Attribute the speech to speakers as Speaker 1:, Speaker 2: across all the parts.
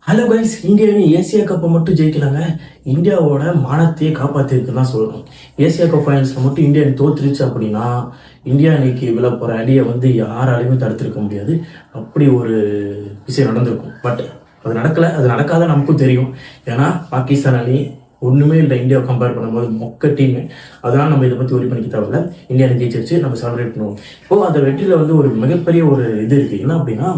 Speaker 1: Hello guys, இந்தியாவின் Asia கப்பை மட்டும் ஜெயிக்கலாங்க. இந்தியாவோட மானத்தையே காப்பாற்றிருக்குன்னு தான் சொல்லணும். ஏசியா கப் ஃபைனல்ஸில் மட்டும் இந்தியா தோத்துருச்சு அப்படின்னா இந்தியா இன்னைக்கு விழ போகிற அடியை யாராலையுமே தடுத்திருக்க முடியாது. அப்படி ஒரு விஷயம் நடந்திருக்கும். பட் அது நடக்கலை. அது நடக்காத நமக்கும் தெரியும். ஏன்னா பாகிஸ்தான் அணி ஒன்றுமே இல்லை இந்தியாவை கம்பேர் பண்ணும்போது மொக்க டீமு. அதனால் நம்ம இதை பற்றி ஒரி பண்ணிக்க தேவையில்ல. இந்தியா ஜெயிச்சிருச்சு, நம்ம செலிப்ரேட் பண்ணுவோம். இப்போது அந்த வெற்றியில் ஒரு மிகப்பெரிய ஒரு இது இருக்குது. என்ன அப்படின்னா,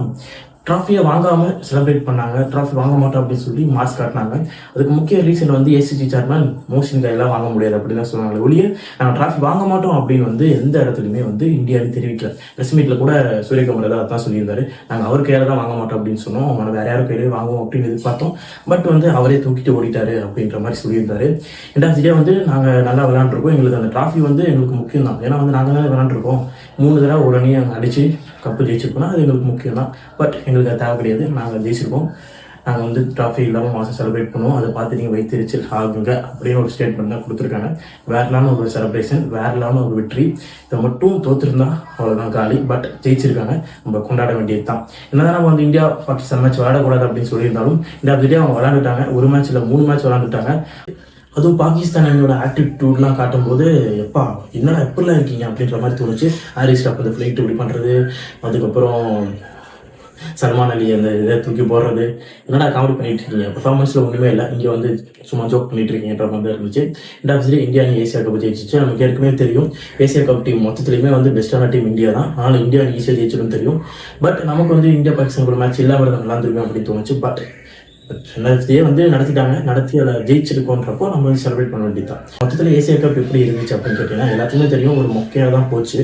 Speaker 1: ட்ராஃபியை வாங்காமல் செலிப்ரேட் பண்ணாங்க. ட்ராஃபி வாங்க மாட்டோம் அப்படின்னு சொல்லி மார்க்ஸ் காட்டினாங்க. அதுக்கு முக்கிய ரீசன் ஏசிசி சேர்மன் மோஷன் கையெல்லாம் வாங்க முடியாது அப்படின்னு தான் சொன்னாங்க. ஒழிய நாங்கள் ட்ராஃபி வாங்க மாட்டோம் அப்படின்னு எந்த இடத்துலையுமே இந்தியாவை தெரிவிக்கல. ப்ரெஸ் மீட்டில் கூட சூரியகுமார் தான் அதான் சொல்லியிருந்தாரு. நாங்கள் அவர் கையில் தான் வாங்க மாட்டோம் அப்படின்னு சொன்னோம். அவனை வேற யாரும் கையிலே வாங்குவோம் அப்படின்னு எதிர்பார்த்தோம். பட் அவரே தூக்கிட்டு ஓடிட்டாரு அப்படின்ற மாதிரி சொல்லியிருந்தாரு. ரெண்டாவது நாங்கள் நல்லா விளையாண்டுருக்கோம். எங்களுக்கு அந்த ட்ராஃபி எங்களுக்கு முக்கியம் தான். ஏன்னா நாங்கள் தான் விளையாண்டுருக்கோம். 3 தடவை ஒரு அணியை அடித்து கப்பு ஜெயிச்சிருக்கோம்னா அது எங்களுக்கு முக்கியம் தான். பட் எங்களுக்கு அது தேவை கிடையாது. நாங்கள் ஜெயிச்சிருக்கோம். நாங்கள் ட்ராஃபி இல்லாமல் மாதம் செலிப்ரேட் பண்ணுவோம். அதை பார்த்து நீங்கள் வைத்திருச்சல் ஆகுங்க அப்படின்னு ஒரு ஸ்டேட்மெண்ட் தான் கொடுத்துருக்காங்க. வேறலான ஒரு செலிப்ரேஷன், வேறலான ஒரு வெற்றி. இதை மட்டும் தோற்றுருந்தா அவ்வளோதான் காலி. பட் ஜெயிச்சிருக்காங்க, நம்ம கொண்டாட வேண்டியது தான். என்னதான் நம்ம இந்தியா பாகிஸ்தான் மேட்ச் விளையாடக்கூடாது அப்படின்னு சொல்லியிருந்தாலும் இந்த அப்படியே அவங்க விளையாண்டுட்டாங்க. ஒரு மேட்ச் இல்லை 3 மேட்ச் விளையாண்டுட்டாங்க. அதுவும் பாகிஸ்தான் அணியோட ஆட்டிடியூட்லாம் காட்டும்போது எப்பா என்னடா எப்படிலாம் இருக்கீங்க அப்படின்ற மாதிரி தோணுச்சு. ஹாரிஸ் ராஃப் அந்த ஃப்ளைட் இப்படி பண்ணுறது, அதுக்கப்புறம் சல்மான் அலி அந்த இதை தூக்கி போடுறது, என்னடா காமெடி பண்ணிட்டு இருக்கீங்க, பர்ஃபார்மன்ஸில் ஒன்றுமே இல்லை, இங்கே சும்மா ஜோக் பண்ணிட்டு இருக்கீங்கன்ற மாதிரி இருந்துச்சு. ரெண்டாவது இந்தியா அணி ஏசியா கப் ஜெயிச்சிச்சு. நமக்கு ஏற்கனவே தெரியும் ஏசியா கப் டீம் மொத்தத்துலையுமே பெஸ்ட்டான டீம் இந்தியா தான். ஆனால் இந்தியா அணி ஈஸியாக ஜெயிச்சிடும் தெரியும். பட் நமக்கு இந்தியா பாகிஸ்தான் கூட மேட்ச் இல்லாமல் நல்லா இருந்திருக்கும் அப்படின்னு தோணுச்சு. பட் நடத்திட்டாங்க. நடத்தி அதை ஜெயிச்சிருக்கோன்றப்போ நம்ம செலிப்ரேட் பண்ண வேண்டியது தான். மொத்தத்தில் ஏசியா கப் எப்படி இருந்துச்சு அப்படின்னு கேட்டீங்கன்னா எல்லாத்துக்குமே தெரியும், ஒரு மொக்கையாக தான் போச்சு.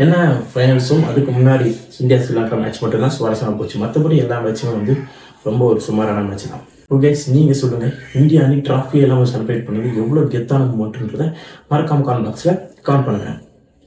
Speaker 1: என்ன ஃபைனல்ஸும் அதுக்கு முன்னாடி இந்தியா ஸ்ரீலங்கா மேட்ச் மட்டும் தான் சுவாரஸ்யமாக போச்சு. மற்றபடி எல்லா மேட்சுமே ரொம்ப ஒரு சுமாரான மேட்ச் தான். ஓகே, நீங்கள் சொல்லுங்கள், இந்தியா அணி ட்ராஃபி எல்லாம் செலிப்ரேட் பண்ணது எவ்வளோ கெத்தான மூமெண்ட்ன்றதை மறக்காமல் காமெண்ட் பாக்ஸில் கமெண்ட் பண்ணுங்கள்.